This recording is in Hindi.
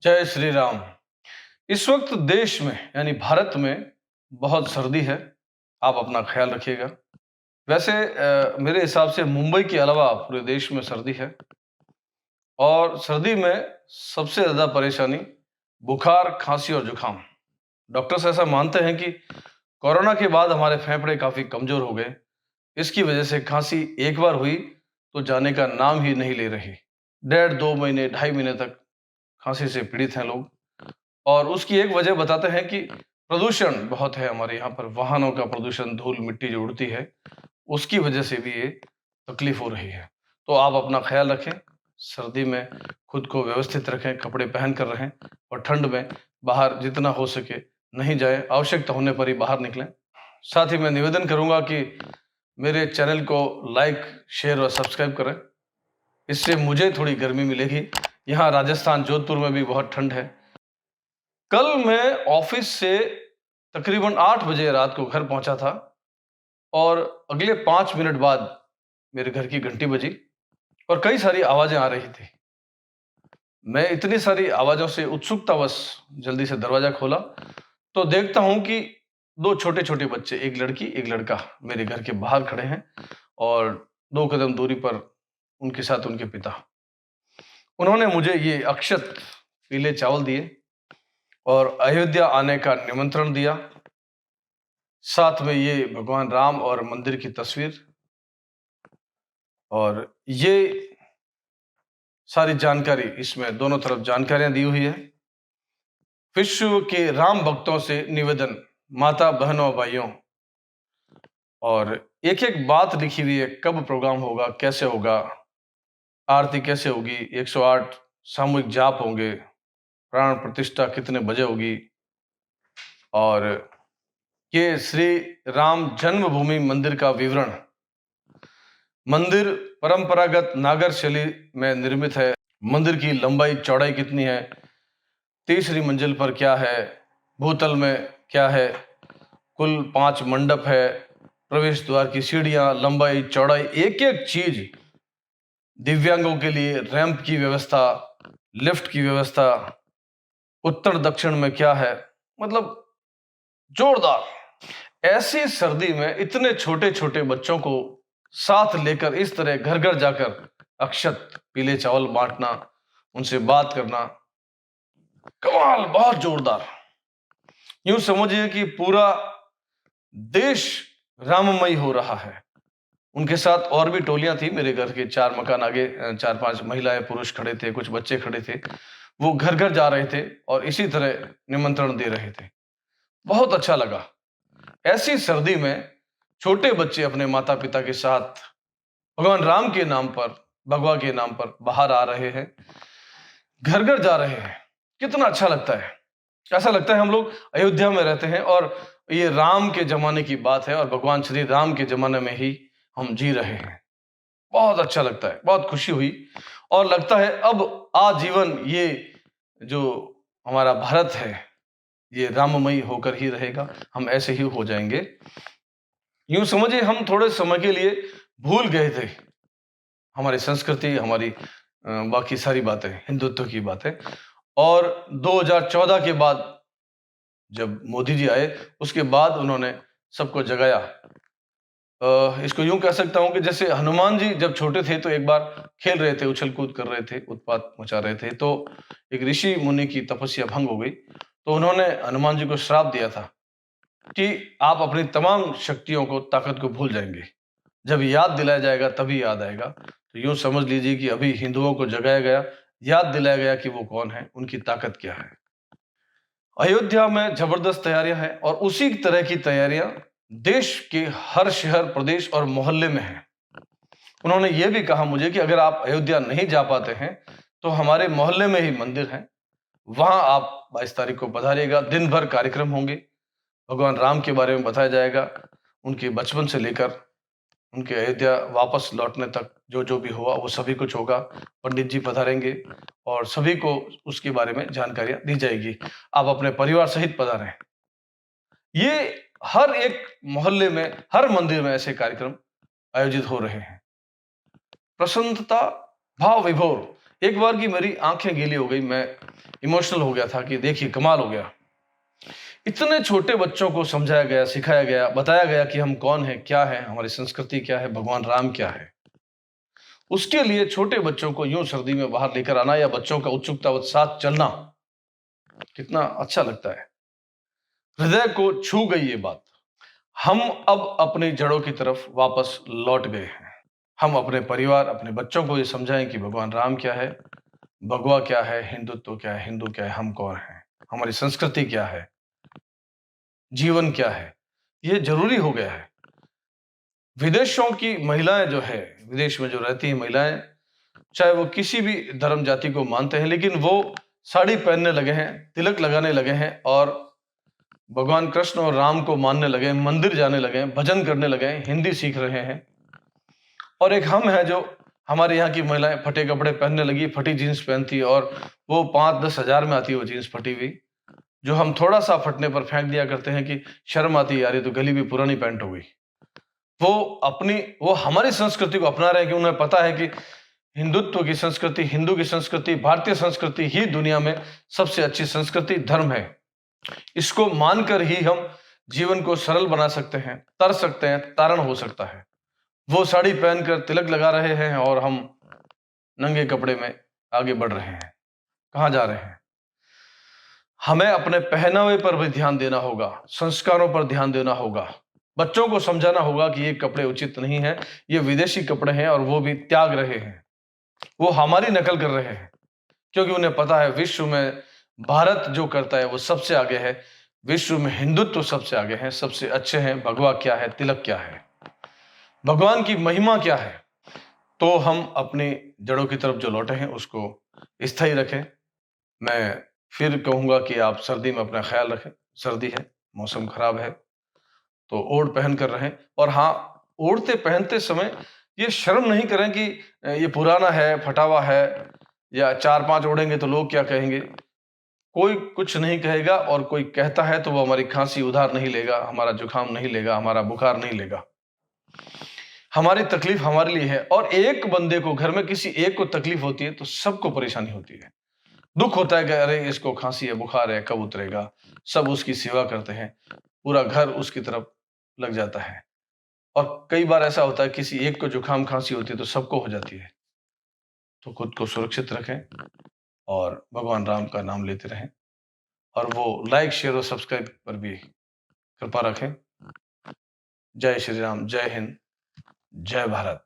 जय श्री राम। इस वक्त देश में यानी भारत में बहुत सर्दी है। आप अपना ख्याल रखिएगा। वैसे मेरे हिसाब से मुंबई के अलावा पूरे देश में सर्दी है और सर्दी में सबसे ज़्यादा परेशानी बुखार, खांसी और जुकाम। डॉक्टर्स ऐसा मानते हैं कि कोरोना के बाद हमारे फेफड़े काफ़ी कमज़ोर हो गए। इसकी वजह से खांसी एक बार हुई तो जाने का नाम ही नहीं ले रही। डेढ़ 2 महीने, ढाई महीने तक खांसी से पीड़ित हैं लोग। और उसकी एक वजह बताते हैं कि प्रदूषण बहुत है हमारे यहाँ पर, वाहनों का प्रदूषण, धूल-मिट्टी जो उड़ती है, उसकी वजह से भी ये तकलीफ हो रही है। तो आप अपना ख़्याल रखें, सर्दी में खुद को व्यवस्थित रखें, कपड़े पहन कर रहें और ठंड में बाहर जितना हो सके नहीं जाएँ, आवश्यकता होने पर ही बाहर निकलें। साथ ही मैं निवेदन करूँगा कि मेरे चैनल को लाइक, शेयर और सब्सक्राइब करें। इससे मुझे थोड़ी गर्मी मिलेगी। यहाँ राजस्थान, जोधपुर में भी बहुत ठंड है। कल मैं ऑफिस से तकरीबन 8 बजे रात को घर पहुंचा था और अगले 5 मिनट बाद मेरे घर की घंटी बजी और कई सारी आवाजें आ रही थी। मैं इतनी सारी आवाजों से उत्सुकतावश जल्दी से दरवाजा खोला तो देखता हूं कि 2 छोटे-छोटे बच्चे, एक लड़की, एक लड़का मेरे घर के बाहर खड़े हैं और 2 कदम दूरी पर उनके साथ उनके पिता। उन्होंने मुझे ये अक्षत पीले चावल दिए और अयोध्या आने का निमंत्रण दिया। साथ में ये भगवान राम और मंदिर की तस्वीर और ये सारी जानकारी, इसमें दोनों तरफ जानकारियां दी हुई है। विश्व के राम भक्तों से निवेदन, माता बहनों भाइयों, और एक-एक बात लिखी हुई है, कब प्रोग्राम होगा, कैसे होगा, आरती कैसे होगी, 108 सामूहिक जाप होंगे, प्राण प्रतिष्ठा कितने बजे होगी और ये श्री राम जन्मभूमि मंदिर का विवरण। मंदिर परंपरागत नागर शैली में निर्मित है। मंदिर की लंबाई चौड़ाई कितनी है, तीसरी मंजिल पर क्या है, भूतल में क्या है, कुल 5 मंडप है, प्रवेश द्वार की सीढ़ियां, लंबाई चौड़ाई, एक एक चीज, दिव्यांगों के लिए रैंप की व्यवस्था, लिफ्ट की व्यवस्था, उत्तर दक्षिण में क्या है, मतलब जोरदार। ऐसी सर्दी में इतने छोटे छोटे बच्चों को साथ लेकर इस तरह घर घर जाकर अक्षत पीले चावल बांटना, उनसे बात करना, कमाल, बहुत जोरदार। यूं समझिए कि पूरा देश राममय हो रहा है। उनके साथ और भी टोलियां थी। मेरे घर के 4 मकान आगे 4-5 महिलाएं, पुरुष खड़े थे, कुछ बच्चे खड़े थे। वो घर घर जा रहे थे और इसी तरह निमंत्रण दे रहे थे। बहुत अच्छा लगा। ऐसी सर्दी में छोटे बच्चे अपने माता पिता के साथ भगवान राम के नाम पर, भगवा के नाम पर बाहर आ रहे हैं, घर घर जा रहे हैं। कितना अच्छा लगता है। ऐसा लगता है हम लोग अयोध्या में रहते हैं और ये राम के जमाने की बात है और भगवान श्री राम के जमाने में ही हम जी रहे हैं। बहुत अच्छा लगता है, बहुत खुशी हुई और लगता है अब आजीवन ये जो हमारा भारत है, ये राममयी होकर ही रहेगा। हम ऐसे ही हो जाएंगे। यूं समझिए हम थोड़े समय के लिए भूल गए थे हमारी संस्कृति, हमारी बाकी सारी बातें, हिंदुत्व की बातें। और 2014 के बाद जब मोदी जी आए, उसके बाद उन्होंने सबको जगाया। इसको यूं कह सकता हूं कि जैसे हनुमान जी जब छोटे थे तो एक बार खेल रहे थे, उछल कूद कर रहे थे, उत्पात मचा रहे थे, तो एक ऋषि मुनि की तपस्या भंग हो गई। तो उन्होंने हनुमान जी को श्राप दिया था कि आप अपनी तमाम शक्तियों को, ताकत को भूल जाएंगे। जब याद दिलाया जाएगा तभी याद आएगा। तो यूं समझ लीजिए कि अभी हिंदुओं को जगाया गया, याद दिलाया गया कि वो कौन है, उनकी ताकत क्या है। अयोध्या में जबरदस्त तैयारियां हैं और उसी तरह की तैयारियां देश के हर शहर, प्रदेश और मोहल्ले में हैं। उन्होंने ये भी कहा मुझे कि अगर आप अयोध्या नहीं जा पाते हैं तो हमारे मोहल्ले में ही मंदिर है, वहां आप 22 तारीख को पधारिएगा। दिन भर कार्यक्रम होंगे, भगवान राम के बारे में बताया जाएगा, उनके बचपन से लेकर उनके अयोध्या वापस लौटने तक जो जो भी हुआ वो सभी कुछ होगा। पंडित जी पधारेंगे और सभी को उसके बारे में जानकारियां दी जाएगी। आप अपने परिवार सहित पधारें। ये हर एक मोहल्ले में, हर मंदिर में ऐसे कार्यक्रम आयोजित हो रहे हैं। प्रसन्नता, भाव विभोर, एक बार की मेरी आंखें गीली हो गई, मैं इमोशनल हो गया था कि देखिए कमाल हो गया। इतने छोटे बच्चों को समझाया गया, सिखाया गया, बताया गया कि हम कौन हैं, क्या है, हमारी संस्कृति क्या है, भगवान राम क्या है। उसके लिए छोटे बच्चों को यूं सर्दी में बाहर लेकर आना या बच्चों का उत्सुकतावत साथ चलना कितना अच्छा लगता है। हृदय को छू गई ये बात। हम अब अपनी जड़ों की तरफ वापस लौट गए हैं। हम अपने परिवार, अपने बच्चों को ये समझाएं कि भगवान राम क्या है, भगवा क्या है, हिंदुत्व क्या है, हिंदू क्या है, हम कौन हैं, हमारी संस्कृति क्या है, जीवन क्या है। ये जरूरी हो गया है। विदेशों की महिलाएं जो है, विदेश में जो रहती हैं महिलाएं, चाहे वो किसी भी धर्म जाति को मानते हैं, लेकिन वो साड़ी पहनने लगे हैं, तिलक लगाने लगे हैं और भगवान कृष्ण और राम को मानने लगे हैं, मंदिर जाने लगे हैं, भजन करने लगे हैं, हिंदी सीख रहे हैं। और एक हम है जो हमारे यहाँ की महिलाएं फटे कपड़े पहनने लगी, फटी जीन्स पहनती है और वो 5-10 हजार में आती है वो जीन्स फटी हुई, जो हम थोड़ा सा फटने पर फेंक दिया करते हैं कि शर्म आती है यार, ये तो गली भी पुरानी पैंट हो गई। वो हमारी संस्कृति को अपना रहे हैं कि उन्हें पता है कि हिंदुत्व की संस्कृति, हिंदू की संस्कृति, भारतीय संस्कृति ही दुनिया में सबसे अच्छी संस्कृति धर्म है। इसको मानकर ही हम जीवन को सरल बना सकते हैं, तर सकते हैं, तारण हो सकता है। वो साड़ी पहनकर तिलक लगा रहे हैं और हम नंगे कपड़े में आगे बढ़ रहे हैं। कहां जा रहे हैं? हमें अपने पहनावे पर भी ध्यान देना होगा, संस्कारों पर ध्यान देना होगा, बच्चों को समझाना होगा कि ये कपड़े उचित नहीं है, ये विदेशी कपड़े हैं और वो भी त्याग रहे हैं, वो हमारी नकल कर रहे हैं, क्योंकि उन्हें पता है विश्व में भारत जो करता है वो सबसे आगे है, विश्व में हिंदुत्व सबसे आगे है, सबसे अच्छे हैं। भगवा क्या है, तिलक क्या है, भगवान की महिमा क्या है। तो हम अपनी जड़ों की तरफ जो लौटे हैं उसको स्थायी रखें। मैं फिर कहूंगा कि आप सर्दी में अपना ख्याल रखें। सर्दी है, मौसम खराब है, तो ओढ़ पहन कर रहें। और हाँ, ओढ़ते पहनते समय ये शर्म नहीं करें कि ये पुराना है, फटा हुआ है, या 4-5 ओढ़ेंगे तो लोग क्या कहेंगे। कोई कुछ नहीं कहेगा, और कोई कहता है तो वो हमारी खांसी उधार नहीं लेगा, हमारा जुकाम नहीं लेगा, हमारा बुखार नहीं लेगा। हमारी तकलीफ हमारे लिए है, और एक बंदे को, घर में किसी एक को तकलीफ होती है तो सबको परेशानी होती है। दुख होता है कि अरे इसको खांसी है, बुखार है, कब उतरेगा। सब उसकी सेवा करते हैं, पूरा घर उसकी तरफ लग जाता है। और कई बार ऐसा होता है किसी एक को जुकाम खांसी होती है तो सबको हो जाती है। तो खुद को सुरक्षित रखें और भगवान राम का नाम लेते रहें, और वो लाइक, शेयर और सब्सक्राइब पर भी कृपा रखें। जय श्री राम, जय हिंद, जय भारत।